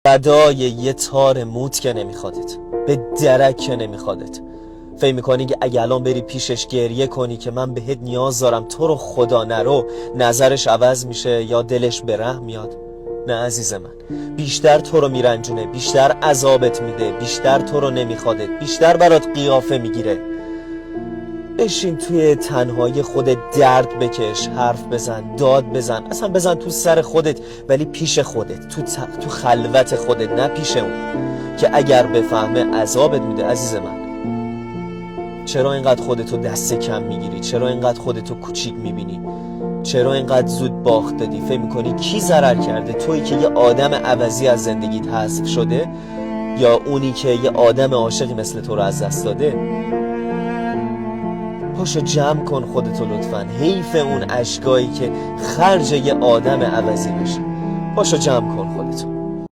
بدای یه تار موت که نمیخوادت، به درک که نمیخوادت. فکر میکنی که اگه الان بری پیشش گریه کنی که من بهت نیاز دارم تو رو خدا نرو، نظرش عوض میشه یا دلش به رحم میاد؟ نه عزیز من، بیشتر تو رو میرنجونه، بیشتر عذابت میده، بیشتر تو رو نمیخوادت، بیشتر برات قیافه میگیره. بشین توی تنهایی خودت درد بکش، حرف بزن، داد بزن، اصلا بزن تو سر خودت، ولی پیش خودت، تو خلوت خودت، نه پیش اون که اگر بفهمه عذابت میده. عزیز من، چرا اینقدر خودتو دست کم میگیری؟ چرا اینقدر خودتو کوچیک میبینی؟ چرا اینقدر زود باخت دادی؟ فکر میکنی کی ضرر کرده؟ تویی که یه آدم عوضی از زندگیت حذف شده، یا اونی که یه آدم عاشقی مثل تو رو از دست داده؟ پاشو جمع کن خودتو لطفاً، حیف اون اشکایی که خرج یه آدم عوضی بشه. پاشو جمع کن خودتو.